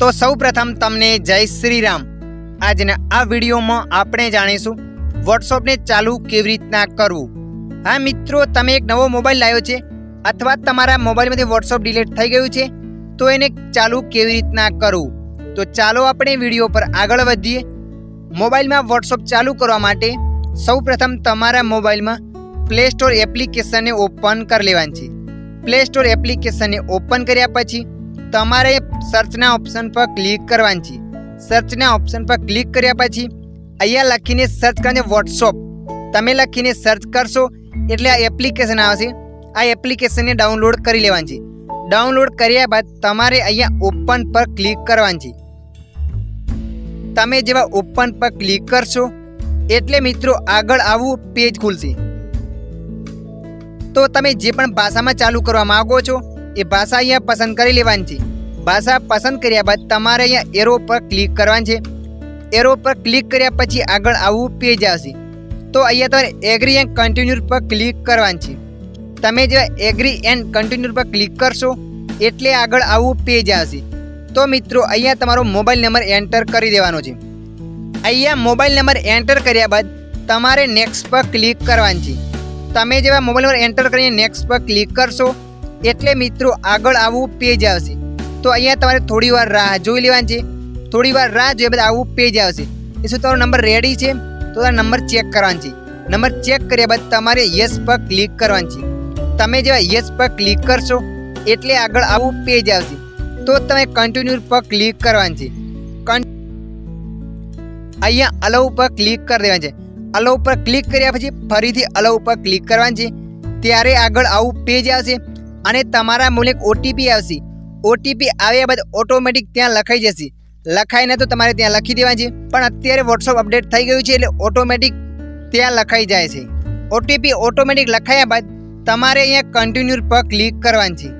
तो सौ प्रथम तमने जय श्री राम। आजना आ विडियो में आपणे जाणीशुं व्हाट्सएप ने चालू केवी रीतना करवुं। हाँ मित्रों, तमे एक नवो मोबाइल लाव्यो छे अथवा तमारा मोबाइल में व्हाट्सएप डिलीट थई गयुं छे तो एने चालू केवी रीतना करवुं। तो चालो आपणे विडियो पर आगळ वधीए। मोबाइल में व्हाट्सएप चालू करवा माटे सौ प्रथम तमारा मोबाइल में प्ले स्टोर एप्लिकेशन ने ओपन कर लेवानी छे। प्ले स्टोर एप्लिकेशन ने ओपन कर्या पछी तमारे सर्चना ऑप्शन पर क्लिक करवानी छे। सर्चना ऑप्शन पर क्लिक कर्या पछी अहींया लखीने सर्च करने व्हाट्सएप तमे लखीने सर्च करशो एटले आ एप्लिकेशन आवशे। आ एप्लिकेशन ने डाउनलॉड करी लेवानी छे। डाउनलॉड कर्या बाद तमारे अहींया ओपन पर क्लिक करवानी छे। तमे जेवा ओपन पर क्लिक करशो एटले मित्रों आगळ आवुं पेज खुलशे। तो तमे जे पण भाषामां चालू करवा मांगो छो ए भाषा अहींया पसंद करी लेवानी छे। भाषा पसंद कर्या बाद तमारे अहींया एरो पर क्लिक करवानी छे। एरो पर क्लिक कर्या पछी आगळ आवुं पेज आवशे। तो अहींया तमारे एग्री एंड कन्टिन्यू पर क्लिक करवानी छे। तमे जे एग्री एंड कन्टिन्यू पर क्लिक करशो एटले आगळ आवुं पेज आवशे। तो मित्रों अहींया तमारो मोबाइल नंबर एंटर करी देवानो छे। अहींया मोबाइल नंबर एंटर कर्या बाद तमारे नेक्स्ट पर क्लिक करवानी छे। तमे जेवा मोबाइल नंबर एंटर करीने नेक्स्ट पर क्लिक करशो एटले मित्रों आगळ आवुं पेज आवशे। तो अहींया तमारे थोड़ी वार राह जोई लेवानी छे। थोड़ी वार राह जोया बाद आवुं पेज आवशे। ए शुं तमारो नंबर रेडी छे तो आ नंबर चेक करवानो छे। नंबर चेक कर्या बाद तमारे यस पर क्लिक करवानी छे। तमे जेवा यस पर क्लिक करशो एटले आगळ आवुं पेज आवशे। तो तमे कन्टिन्यू पर क्लिक करवानी छे। अहींया अलाउ पर क्लिक कर देवानी छे। अलाउ पर क्लिक कर्या पछी फरीथी अलाउ पर क्लिक करवानी छे। त्यारे आगळ आवुं पेज आवशे अने तमारा मोबाइल एक ओटीपी आवशे। ओटीपी આવ્યા બાદ ઓટોમેટિક ત્યાં લખાઈ જશે। લખાય ને તો તમારે ત્યાં લખી દેવાની છે, પણ અત્યારે WhatsApp અપડેટ થઈ ગયું છે એટલે ઓટોમેટિક ત્યાં લખાઈ જાય છે। ઓટીપી ઓટોમેટિક લખાયા બાદ તમારે અહીંયા કન્ટિન્યુ પર ક્લિક કરવાનું છે।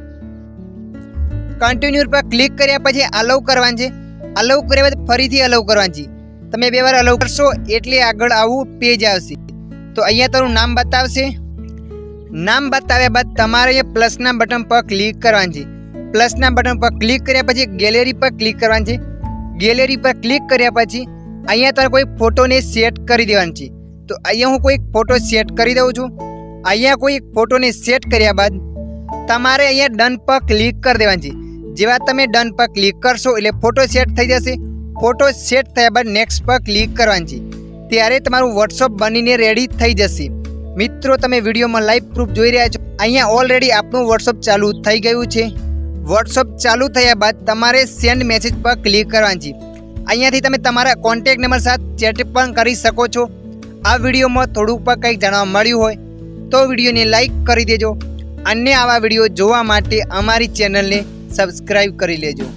કન્ટિન્યુ પર ક્લિક કર્યા પછી અલાઉ કરવાનું છે। અલાઉ કર્યા બાદ ફરીથી અલાઉ કરવાનું છે। તમે બે વાર અલાઉ કરશો એટલે આગળ આવું પેજ આવશે। તો અહીંયા તમારું નામ બતાવશે। નામ બતાવ્યા બાદ તમારે અહીંયા પ્લસના બટન પર ક્લિક કરવાનું છે। प्लसना बटन पर क्लिक कर्या पछी गैलरी पर क्लिक करवानी छे। गैलरी पर क्लिक कर्या पछी अहींया तमारे कोई फोटो ने सेट करी देवानी छे। तो अहींया हूँ कोई फोटो सेट करी दऊं छुं। अहींया कोई फोटो ने सेट कर्या बाद तमारे अहींया डन पर क्लिक कर देवानी छे। जेवा तमे डन पर क्लिक करशो एटले फोटो सेट थई जशे। फोटो सेट थया बाद नेक्स्ट पर क्लिक करवानी छे। त्यारे तमारुं WhatsApp बनीने रेडी थई जशे। मित्रों तमे विडियोमां लाइव प्रूफ जोई रह्या छो। अहींया ऑलरेडी आपनुं WhatsApp चालू थई गयुं छे। WhatsApp चालू थया बाद तमारे सेंड मैसेज पर क्लिक करवानी छे। अहींयाथी तमे तमारा कॉन्टेक्ट नंबर साथ चेट पण करी शको छो। आ विडियो में थोड़ुं पण कंईक जाणवा मळ्युं होय तो विडियो ने लाइक करी देजो। अन्य आवा विडियो जोवा माटे अमारी चेनल ने सब्सक्राइब करी लेजो।